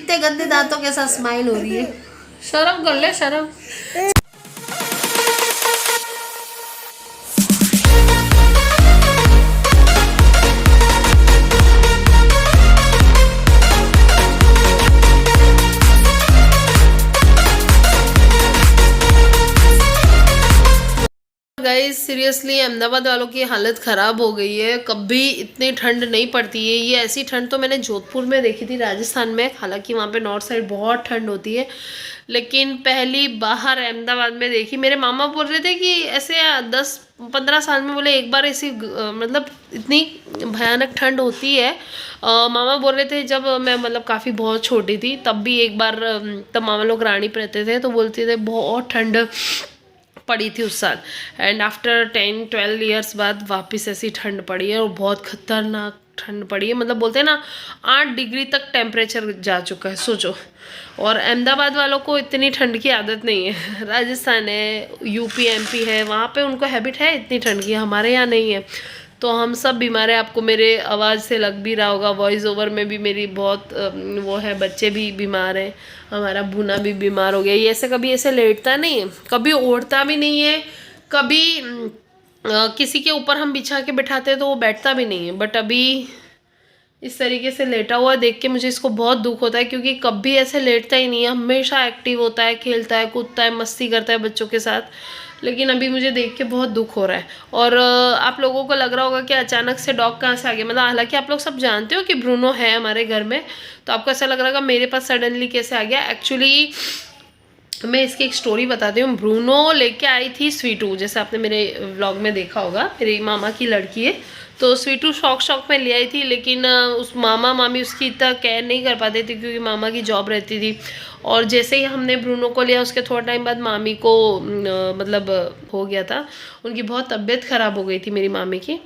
इतने गंदे दांतों के साथ स्माइल हो रही है। शर्म कर ले, शर्म। गाइस सीरियसली अहमदाबाद वालों की हालत ख़राब हो गई है। कभी इतनी ठंड नहीं पड़ती है। ये ऐसी ठंड तो मैंने जोधपुर में देखी थी, राजस्थान में। हालांकि वहाँ पे नॉर्थ साइड बहुत ठंड होती है, लेकिन पहली बाहर अहमदाबाद में देखी। मेरे मामा बोल रहे थे कि ऐसे 10-15 साल में बोले एक बार ऐसी मतलब इतनी भयानक ठंड होती है। मामा बोल रहे थे जब मैं मतलब काफ़ी बहुत छोटी थी तब भी एक बार, तब मामा लोग रानी पे रहते थे तो बोलते थे बहुत ठंड पड़ी थी उस साल। एंड आफ्टर 10-12 ईयर्स बाद वापस ऐसी ठंड पड़ी है और बहुत खतरनाक ठंड पड़ी है। मतलब बोलते हैं ना 8 डिग्री तक टेम्परेचर जा चुका है, सोचो। और अहमदाबाद वालों को इतनी ठंड की आदत नहीं है। राजस्थान है, यूपी एमपी है, वहाँ पे उनको हैबिट है इतनी ठंड की, हमारे यहाँ नहीं है। तो हम सब बीमार हैं। आपको मेरे आवाज़ से लग भी रहा होगा, वॉइस ओवर में भी मेरी बहुत वो है। बच्चे भी बीमार हैं, हमारा भूना भी बीमार हो गया। ये ऐसे कभी ऐसे लेटता नहीं है, कभी ओढ़ता भी नहीं है, कभी किसी के ऊपर हम बिछा के बिठाते हैं तो वो बैठता भी नहीं है। बट अभी इस तरीके से लेटा हुआ देख के मुझे इसको बहुत दुख होता है, क्योंकि कभी ऐसे लेटता ही नहीं है, हमेशा एक्टिव होता है, खेलता है, कूदता है, मस्ती करता है बच्चों के साथ। लेकिन अभी मुझे देख के बहुत दुख हो रहा है। और आप लोगों को लग रहा होगा कि अचानक से डॉग कहाँ से आ गया। मतलब हालांकि आप लोग सब जानते हो कि ब्रूनो है हमारे घर में, तो आपको ऐसा लग रहा होगा मेरे पास सडनली कैसे आ गया। एक्चुअली मैं इसकी एक स्टोरी बताती हूँ। ब्रूनो लेके आई थी स्वीटू, जैसे आपने मेरे व्लॉग में देखा होगा, मेरी मामा की लड़की है। तो स्वीटू शौक में ले आई थी, लेकिन उस मामा मामी उसकी इतना केयर नहीं कर पाते थे क्योंकि मामा की जॉब रहती थी। और जैसे ही हमने ब्रूनो को लिया उसके थोड़ा टाइम बाद मामी को मतलब हो गया था, उनकी बहुत तबीयत ख़राब हो गई थी मेरी मामी की,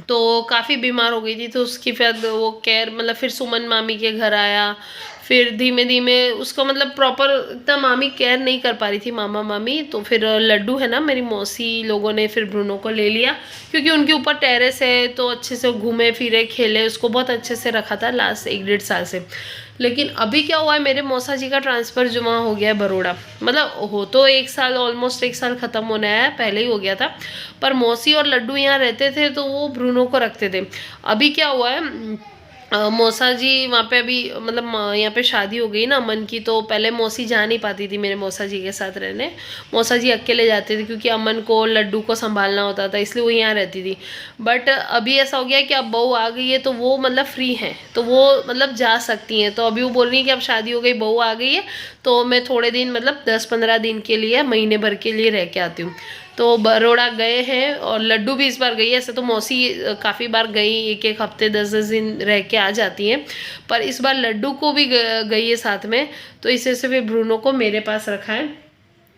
तो काफ़ी बीमार हो गई थी। तो उसकी फिर वो केयर, मतलब फिर सुमन मामी के घर आया, फिर धीमे धीमे उसको मतलब प्रॉपर इतना मामी केयर नहीं कर पा रही थी, मामा मामी। तो फिर लड्डू है ना, मेरी मौसी लोगों ने फिर ब्रूनो को ले लिया, क्योंकि उनके ऊपर टेरेस है तो अच्छे से घूमे फिरे खेले, उसको बहुत अच्छे से रखा था लास्ट 1-1.5 साल से। लेकिन अभी क्या हुआ है, मेरे मौसा जी का ट्रांसफ़र जमा हो गया है बड़ौदा। मतलब हो तो 1 साल, ऑलमोस्ट 1 साल ख़त्म होने आया, पहले ही हो गया था। पर मौसी और लड्डू यहाँ रहते थे तो वो ब्रूनो को रखते थे। अभी क्या हुआ है, मौसा जी वहाँ पे अभी मतलब यहाँ पे शादी हो गई ना अमन की, तो पहले मौसी जा नहीं पाती थी मेरे मौसा जी के साथ रहने। मौसा जी अकेले जाते थे क्योंकि अमन को लड्डू को संभालना होता था, इसलिए वो यहाँ रहती थी। बट अभी ऐसा हो गया कि अब बहू आ गई है तो वो मतलब फ्री है, तो वो मतलब जा सकती हैं। तो अभी वो बोल रही है कि अब शादी हो गई, बहू आ गई है, तो मैं थोड़े दिन मतलब 10-15 दिन के लिए, महीने भर के लिए रह के आती हूँ। तो बड़ौदा गए हैं और लड्डू भी इस बार गई है। ऐसे तो मौसी काफ़ी बार गई, 1-1 हफ्ते 10-10 दिन रह के आ जाती हैं, पर इस बार लड्डू को भी गई है साथ में। तो इस वजह से फिर ब्रूनो को मेरे पास रखा है।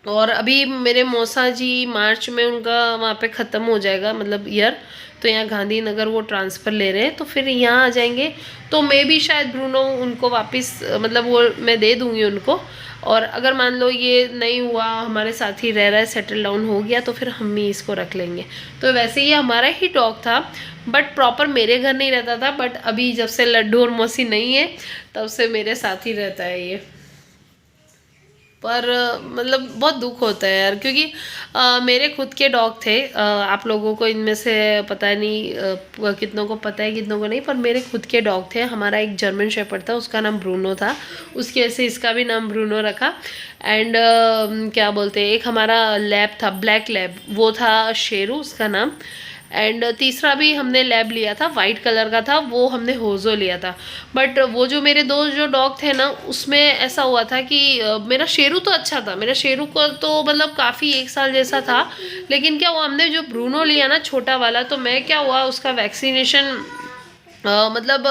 और अभी मेरे मौसा जी मार्च में उनका वहाँ पे ख़त्म हो जाएगा मतलब ईयर, तो यहाँ गांधीनगर वो ट्रांसफ़र ले रहे हैं, तो फिर यहाँ आ जाएंगे। तो मैं भी शायद ब्रूनो उनको वापस मतलब वो मैं दे दूँगी उनको। और अगर मान लो ये नहीं हुआ, हमारे साथ ही रह रहा है, सेटल डाउन हो गया, तो फिर हम ही इसको रख लेंगे। तो वैसे ये हमारा ही डॉग था, बट प्रॉपर मेरे घर नहीं रहता था। बट अभी जब से लड्डू और मौसी नहीं है तब से मेरे साथ ही रहता है ये। पर मतलब बहुत दुख होता है यार, क्योंकि मेरे खुद के डॉग थे। आप लोगों को इनमें से पता नहीं, कितनों को पता है कितनों को नहीं, पर मेरे खुद के डॉग थे। हमारा एक जर्मन शेपर्ड था, उसका नाम ब्रूनो था, उसकी वजह से इसका भी नाम ब्रूनो रखा। एंड क्या बोलते हैं, एक हमारा लैब था, ब्लैक लैब, वो था शेरू उसका नाम। एंड तीसरा भी हमने लैब लिया था, वाइट कलर का था, वो हमने होजो लिया था। बट वो जो मेरे दो जो डॉग थे ना, उसमें ऐसा हुआ था कि मेरा शेरू तो अच्छा था, मेरा शेरू को तो मतलब काफ़ी 1 साल जैसा था। लेकिन क्या हुआ, हमने जो ब्रूनो लिया ना छोटा वाला, तो मैं क्या हुआ उसका वैक्सीनेशन मतलब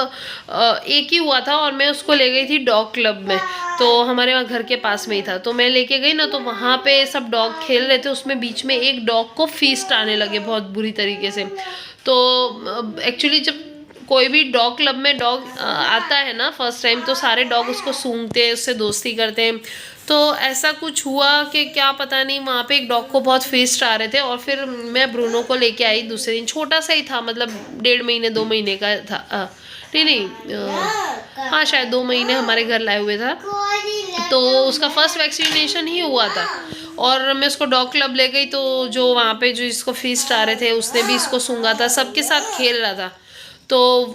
एक ही हुआ था, और मैं उसको ले गई थी डॉग क्लब में। तो हमारे वहाँ घर के पास में ही था, तो मैं लेके गई ना, तो वहाँ पे सब डॉग खेल रहे थे, उसमें बीच में एक डॉग को फीस्ट आने लगे बहुत बुरी तरीके से। तो एक्चुअली जब कोई भी डॉग क्लब में डॉग आता है ना फर्स्ट टाइम, तो सारे डॉग उसको सूंघते हैं, उससे दोस्ती करते हैं। तो ऐसा कुछ हुआ कि क्या पता नहीं, वहाँ पे एक डॉग को बहुत फीस्ट आ रहे थे। और फिर मैं ब्रूनो को लेके आई दूसरे दिन, छोटा सा ही था, मतलब 1.5 महीने 2 महीने का था, नहीं हाँ शायद 2 महीने हमारे घर लाए हुए था, तो उसका फर्स्ट वैक्सीनेशन ही हुआ था। और मैं उसको डॉग क्लब ले गई, तो जो वहाँ पे जो इसको फीस्ट आ रहे थे उसने भी इसको सूंघा था, सबके साथ खेल रहा था। तो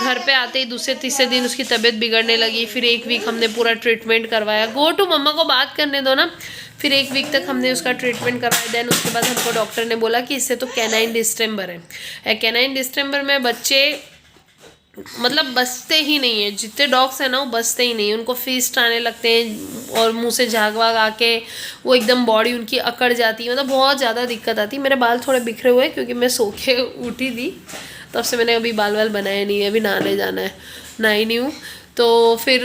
घर पे आते ही दूसरे तीसरे दिन उसकी तबीयत बिगड़ने लगी। फिर 1 वीक हमने पूरा ट्रीटमेंट करवाया। गो टू मम्मा को बात करने दो ना। फिर 1 वीक तक हमने उसका ट्रीटमेंट करवाया। देन उसके बाद हमको डॉक्टर ने बोला कि इससे तो कैनाइन डिस्टेंबर है। कैनाइन डिस्टेंबर में बच्चे मतलब बचते ही नहीं है, जितने डॉग्स हैं ना वो बचते ही नहीं है, उनको फीस्ट आने लगते हैं और मुंह से झाग वाग आके वो एकदम बॉडी उनकी अकड़ जाती है, मतलब बहुत ज़्यादा दिक्कत आती है। मेरे बाल थोड़े बिखरे हुए हैं क्योंकि मैं सो के उठी थी, तब से मैंने अभी बाल वाल बनाए नहीं है, अभी नहाने जाना है, नहाई नहीं हूँ। तो फिर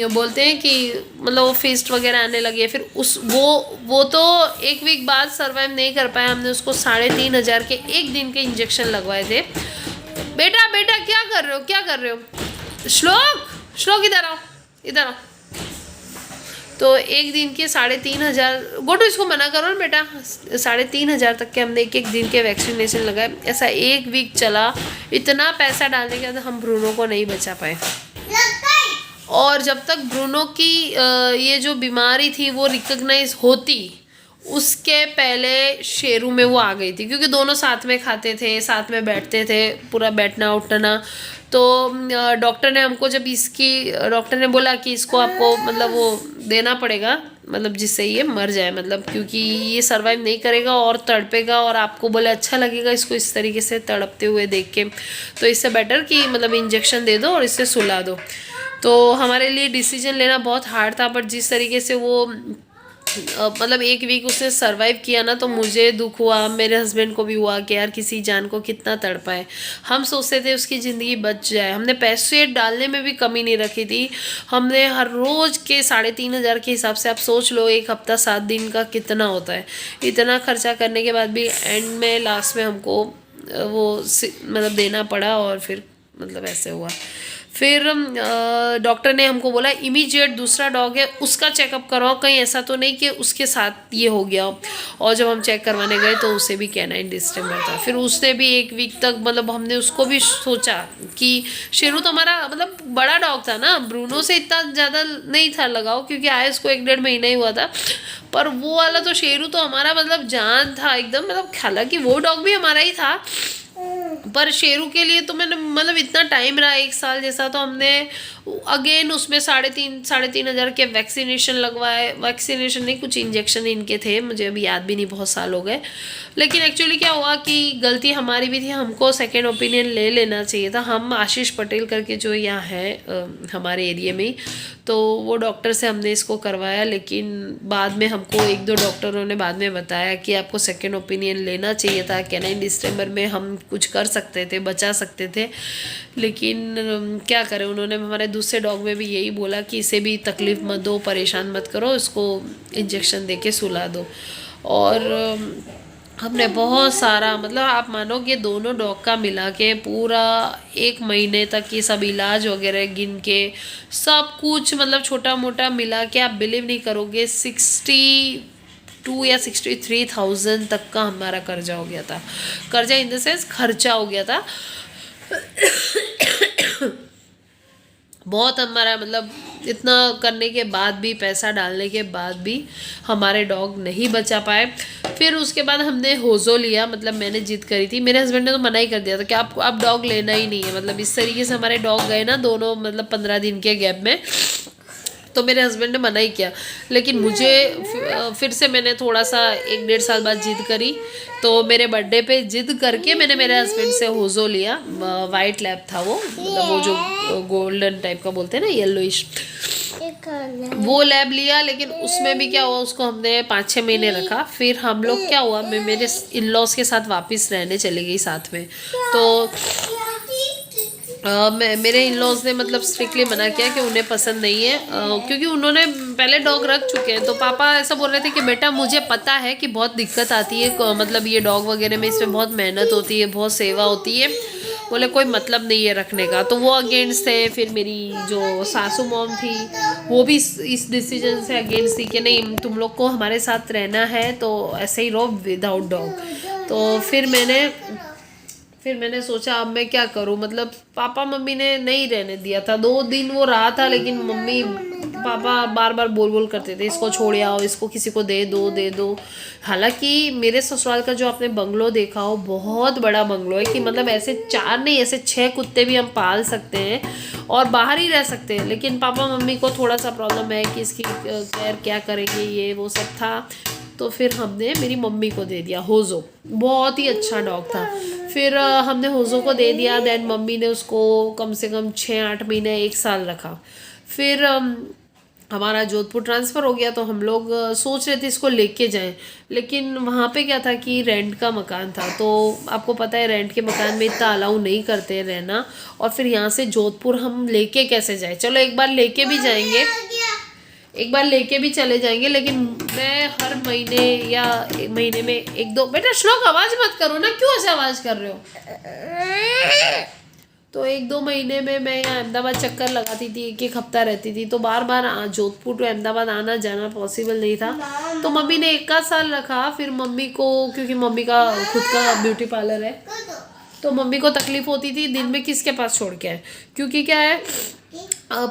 बोलते हैं कि मतलब वो फीस्ट वगैरह आने लगी है। फिर उस वो तो 1 वीक बाद सर्वाइव नहीं कर पाया। हमने उसको 3,500 के 1 दिन के इंजेक्शन लगवाए थे। बेटा बेटा क्या कर रहे हो, क्या कर रहे हो? श्लोक श्लोक इधर आओ, इधर आओ। तो 1 दिन के 3,500, गोटू इसको मना करो ना बेटा, 3,500 तक के हमने 1 दिन के वैक्सीनेशन लगाए। ऐसा 1 वीक चला। इतना पैसा डालने के बाद हम ब्रूनो को नहीं बचा पाए। और जब तक ब्रूनो की ये जो बीमारी थी वो रिकग्नाइज होती, उसके पहले शेरू में वो आ गई थी, क्योंकि दोनों साथ में खाते थे, साथ में बैठते थे, पूरा बैठना उठना। तो डॉक्टर ने हमको जब डॉक्टर ने बोला कि इसको आपको मतलब वो देना पड़ेगा, मतलब जिससे ये मर जाए, मतलब क्योंकि ये सर्वाइव नहीं करेगा और तड़पेगा, और आपको बोले अच्छा लगेगा इसको इस तरीके से तड़पते हुए देख के, तो इससे बेटर कि मतलब इंजेक्शन दे दो और इससे सुला दो। तो हमारे लिए डिसीजन लेना बहुत हार्ड था, बट जिस तरीके से वो मतलब 1 वीक उसने सरवाइव किया ना, तो मुझे दुख हुआ, मेरे हस्बैंड को भी हुआ कि यार किसी जान को कितना तड़पाए। हम सोचते थे उसकी ज़िंदगी बच जाए, हमने पैसे डालने में भी कमी नहीं रखी थी। हमने हर रोज़ के 3,500 के हिसाब से आप सोच लो 1 हफ्ता 7 दिन का कितना होता है। इतना खर्चा करने के बाद भी एंड में लास्ट में हमको वो मतलब देना पड़ा, और फिर मतलब ऐसे हुआ। फिर डॉक्टर ने हमको बोला इमीडिएट दूसरा डॉग है उसका चेकअप करवाओ, कहीं ऐसा तो नहीं कि उसके साथ ये हो गया। और जब हम चेक करवाने गए तो उसे भी कैनाइन डिस्टेंबर था। फिर उसने भी 1 वीक तक मतलब हमने उसको भी सोचा कि शेरू तो हमारा मतलब बड़ा डॉग था ना, ब्रूनो से इतना ज़्यादा नहीं था लगाओ, क्योंकि आए उसको 1-1.5 महीना ही हुआ था। पर वो वाला तो शेरू तो हमारा मतलब जान था एकदम, मतलब हालांकि वो डॉग भी हमारा ही था, पर शेरू के लिए तो मैंने मतलब इतना टाइम रहा 1 साल जैसा, तो हमने अगेन उसमें 3,500 के वैक्सीनेशन लगवाए। वैक्सीनेशन नहीं, कुछ इंजेक्शन इनके थे, मुझे अभी याद भी नहीं, बहुत साल हो गए। लेकिन एक्चुअली क्या हुआ कि गलती हमारी भी थी, हमको सेकेंड ओपिनियन ले लेना चाहिए था। हम आशीष पटेल करके जो यहाँ है हमारे एरिया में, तो वो डॉक्टर से हमने इसको करवाया। लेकिन बाद में हमको 1-2 डॉक्टरों ने बाद में बताया कि आपको सेकेंड ओपिनियन लेना चाहिए था, कैनाइन डिस्टेंबर में हम कुछ कर सकते थे, बचा सकते थे। लेकिन क्या करें, उन्होंने हमारे दूसरे डॉग में भी यही बोला कि इसे भी तकलीफ़ मत दो, परेशान मत करो, इसको इंजेक्शन दे के सुला दो। और हमने बहुत सारा मतलब आप मानोगे दोनों डॉग का मिला के पूरा 1 महीने तक ये सब इलाज वगैरह गिन के सब कुछ मतलब छोटा मोटा मिला के, आप बिलीव नहीं करोगे 62 या 63,000 तक का हमारा कर्जा हो गया था। कर्जा इन द सेंस खर्चा हो गया था। बहुत हमारा मतलब इतना करने के बाद भी, पैसा डालने के बाद भी हमारे डॉग नहीं बचा पाए। फिर उसके बाद हमने होजो लिया, मतलब मैंने जिद करी थी, मेरे हस्बैंड ने तो मना ही कर दिया था कि आप डॉग लेना ही नहीं है। मतलब इस तरीके से हमारे डॉग गए ना दोनों, मतलब 15 दिन के गैप में, तो मेरे हस्बैंड ने मना ही किया। लेकिन मुझे फिर से मैंने थोड़ा सा 1-1.5 साल बाद जिद करी, तो मेरे बर्थडे पे जिद करके मैंने मेरे हस्बैंड से होजो लिया। वाइट लैब था वो, मतलब वो जो गोल्डन टाइप का बोलते हैं ना, येलोइश, वो लैब लिया। लेकिन उसमें भी क्या हुआ, उसको हमने 5-6 महीने रखा। फिर हम लोग क्या हुआ, मैं मेरे इन-लॉज के साथ वापस रहने चली गई साथ में। तो मेरे इन-लॉज ने मतलब स्ट्रिक्टली मना किया कि उन्हें पसंद नहीं है, क्योंकि उन्होंने पहले डॉग रख चुके हैं। तो पापा ऐसा बोल रहे थे कि बेटा मुझे पता है कि बहुत दिक्कत आती है, मतलब ये डॉग वगैरह में इसमें बहुत मेहनत होती है, बहुत सेवा होती है, बोले कोई मतलब नहीं है रखने का। तो वो अगेंस्ट थे। फिर मेरी जो सासू मॉम थी वो भी इस डिसीजन से अगेंस्ट थी कि नहीं तुम लोग को हमारे साथ रहना है तो ऐसे ही रहो विदाउट डॉग। तो फिर मैंने फिर मैंने सोचा अब मैं क्या करूं, मतलब पापा मम्मी ने नहीं रहने दिया था। 2 दिन वो रहा था, लेकिन मम्मी पापा बार बार बोल बोल करते थे इसको छोड़ आओ, इसको किसी को दे दो दे दो। हालांकि मेरे ससुराल का जो आपने बंगलो देखा हो, बहुत बड़ा बंगलो है कि मतलब ऐसे 4 नहीं ऐसे 6 कुत्ते भी हम पाल सकते हैं और बाहर ही रह सकते हैं। लेकिन पापा मम्मी को थोड़ा सा प्रॉब्लम है कि इसकी केयर क्या करेंगे, ये वो सब था। तो फिर हमने मेरी मम्मी को दे दिया होज़ो, बहुत ही अच्छा डॉग था। फिर हमने होज़ो को दे दिया। देन मम्मी ने उसको कम से कम 6-8 महीने 1 साल रखा। फिर हमारा जोधपुर ट्रांसफ़र हो गया, तो हम लोग सोच रहे थे इसको लेके जाएं। लेकिन वहाँ पे क्या था कि रेंट का मकान था, तो आपको पता है रेंट के मकान में इतना अलाउ नहीं करते रहना। और फिर यहाँ से जोधपुर हम लेके कैसे जाए, चलो एक बार लेके भी जाएंगे, एक बार लेके भी चले जाएंगे। लेकिन मैं हर महीने या महीने में 1-2, बेटा श्लोक आवाज़ मत करो ना, क्यों ऐसे आवाज़ कर रहे हो। तो 1-2 महीने में मैं यहाँ अहमदाबाद चक्कर लगाती थी, 1-1 हफ्ता रहती थी। तो बार बार जोधपुर टू अहमदाबाद आना जाना पॉसिबल नहीं था। तो मम्मी ने 1 साल रखा। फिर मम्मी को, क्योंकि मम्मी का खुद का ब्यूटी पार्लर है, तो मम्मी को तकलीफ होती थी दिन में किसके पास छोड़ के आए, क्योंकि क्या है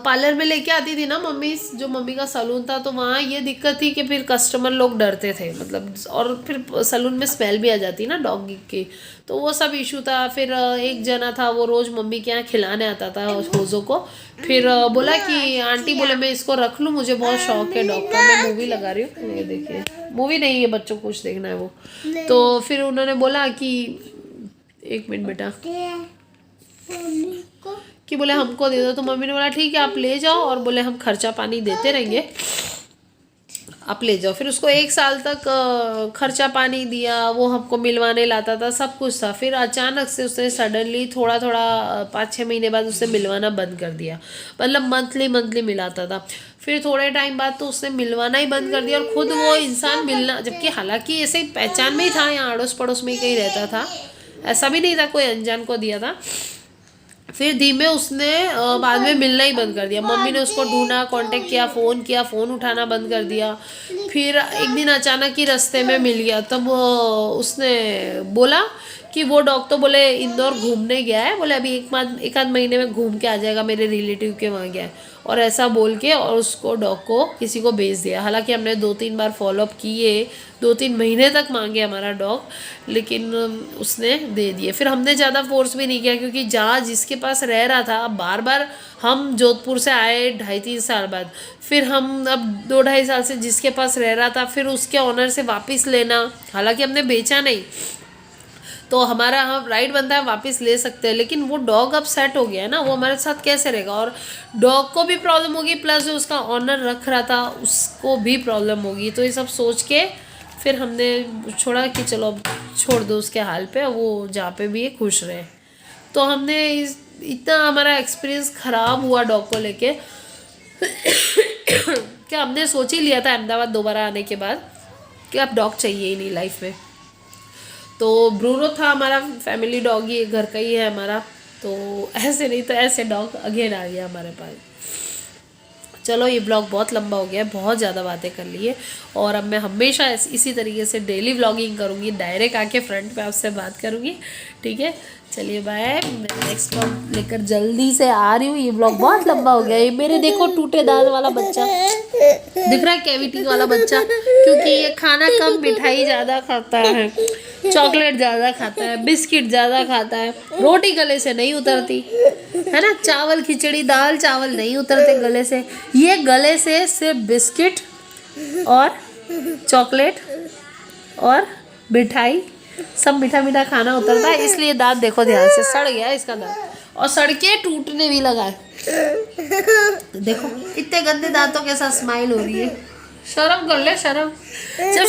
पार्लर में लेके आती थी ना मम्मी, जो मम्मी का सलून था, तो वहाँ ये दिक्कत थी कि फिर कस्टमर लोग डरते थे, मतलब और फिर सलून में स्मेल भी आ जाती ना डॉग की, तो वो सब इशू था। फिर एक जना था वो रोज़ मम्मी के यहाँ खिलाने आता था होज़ो को। फिर बोला कि आंटी बोले मैं इसको रख लूँ, मुझे बहुत शौक है डॉग का, मैं मूवी लगा रही हूँ, ये देखिए मूवी नहीं है, बच्चों को कुछ देखना है वो। तो फिर उन्होंने बोला कि 1 मिनट बेटा, कि बोले हमको दे दो। तो मम्मी ने बोला ठीक है आप ले जाओ, और बोले हम खर्चा पानी देते रहेंगे, आप ले जाओ। फिर उसको 1 साल तक खर्चा पानी दिया, वो हमको मिलवाने लाता था, सब कुछ था। फिर अचानक से उसने सडनली थोड़ा थोड़ा 5-6 महीने बाद उसने मिलवाना बंद कर दिया, मतलब मंथली मंथली मिलाता था। फिर थोड़े टाइम बाद तो उसने मिलवाना ही बंद कर दिया, और खुद वो इंसान मिलना, जबकि हालांकि ऐसे ही पहचान में ही था, यहाँ अड़ोस पड़ोस में ही कहीं रहता था, ऐसा भी नहीं था कोई अनजान को दिया था। फिर धीमे उसने बाद में मिलना ही बंद कर दिया। मम्मी ने उसको ढूंढा, कांटेक्ट किया, फ़ोन उठाना बंद कर दिया। फिर एक दिन अचानक ही रास्ते में मिल गया, तब उसने बोला कि वो डॉग तो बोले इंदौर घूमने गया है, बोले अभी 1 आध महीने में घूम के आ जाएगा, मेरे रिलेटिव के वहाँ गया है, और ऐसा बोल के और उसको डॉग को किसी को भेज दिया। हालांकि हमने 2-3 बार फॉलोअप किए, 2-3 महीने तक मांगे हमारा डॉग, लेकिन उसने दे दिए। फिर हमने ज़्यादा फोर्स भी नहीं किया, क्योंकि जहाँ जिसके पास रह रहा था, बार बार हम जोधपुर से आए 2.5-3 साल बाद, फिर हम अब 2-2.5 साल से जिसके पास रह रहा था, फिर उसके ऑनर से वापस लेना, हालांकि हमने बेचा नहीं, तो हमारा हम राइट बनता है वापस ले सकते हैं। लेकिन वो डॉग अब सेट हो गया है ना, वो हमारे साथ कैसे रहेगा, और डॉग को भी प्रॉब्लम होगी, प्लस जो उसका ऑनर रख रहा था उसको भी प्रॉब्लम होगी। तो ये सब सोच के फिर हमने छोड़ा कि चलो अब छोड़ दो उसके हाल पे, वो जहाँ पे भी है खुश रहे। तो हमने इतना हमारा एक्सपीरियंस ख़राब हुआ डॉग को लेके कि हमने सोच ही लिया था अहमदाबाद दोबारा आने के बाद कि अब डॉग चाहिए ही नहीं लाइफ में। तो ब्रूनो था हमारा फैमिली डॉग, ही घर का ही है हमारा, तो ऐसे नहीं तो ऐसे डॉग अगेन आ गया हमारे पास। चलो ये ब्लॉग बहुत लंबा हो गया है, बहुत ज़्यादा बातें कर ली है, और अब मैं हमेशा इसी तरीके से डेली व्लॉगिंग करूँगी, डायरेक्ट आके फ्रंट पे आपसे बात करूँगी, ठीक है। चलिए बाय, मैं नेक्स्ट ब्लॉग लेकर जल्दी से आ रही हूँ। ये ब्लॉग बहुत लंबा हो गया है। मेरे देखो टूटे दांत वाला बच्चा दिख रहा है, कैविटी वाला बच्चा, क्योंकि ये खाना कम, मिठाई ज़्यादा खाता है, चॉकलेट ज़्यादा खाता है, बिस्किट ज़्यादा खाता है, रोटी गले से नहीं उतरती है ना, चावल खिचड़ी दाल चावल नहीं उतरते गले से, ये गले से सिर्फ बिस्किट और चॉकलेट और मिठाई, सब मीठा मीठा खाना उतरता है। इसलिए दांत देखो ध्यान से, सड़ गया है इसका दांत, और सड़ के टूटने भी लगा है। देखो इतने गंदे दांतों के साथ स्माइल हो रही है, शर्म कर ले शर्म। जब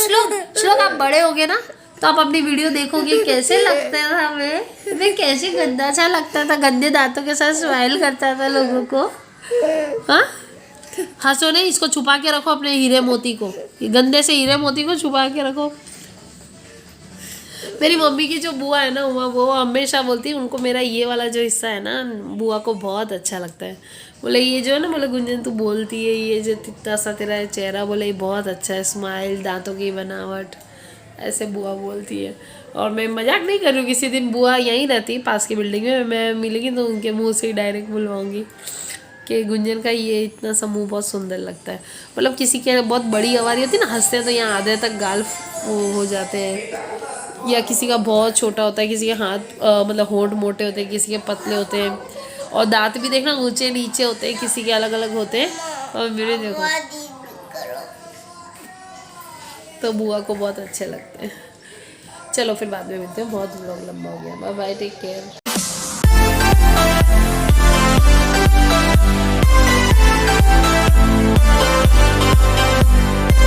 श्लोक आप बड़े होगे ना, तो आप अपनी वीडियो देखोगे कैसे लगता था मैं कैसे गंदा सा लगता था, गंदे दांतों के साथ स्माइल करता था लोगों को। हाँ हंसो नहीं, इसको छुपा के रखो अपने हीरे मोती को, ये गंदे से हीरे मोती को छुपा के रखो। मेरी मम्मी की जो बुआ है ना, वो हमेशा बोलती है, उनको मेरा ये वाला जो हिस्सा है ना बुआ को बहुत अच्छा लगता है। बोले ये जो है ना, बोले गुंजन तू बोलती है ये जो तित्ता सा तेरा चेहरा, बोले ये बहुत अच्छा है, स्माइल, दांतों की बनावट, ऐसे बुआ बोलती है। और मैं मजाक नहीं कर रही हूँ, किसी दिन बुआ यहीं रहती पास की बिल्डिंग में, मैं मिलेगी तो उनके मुंह से ही डायरेक्ट बुलवाऊंगी कि गुंजन का ये इतना सा मुँह बहुत सुंदर लगता है। मतलब किसी के बहुत बड़ी आवाज़ होती है ना, हंसते हैं तो यहाँ आधे तक गाल वो हो जाते हैं, या किसी का बहुत छोटा होता है, किसी के हाथ मतलब होंठ मोटे होते हैं, किसी के पतले होते हैं, और दांत भी देखना ऊंचे नीचे होते हैं, किसी के अलग अलग होते हैं। और मेरे देखो तो बुआ को बहुत अच्छे लगते हैं। चलो फिर बाद में मिलते हैं, बहुत व्लॉग लंबा हो गया। Bye bye, take care.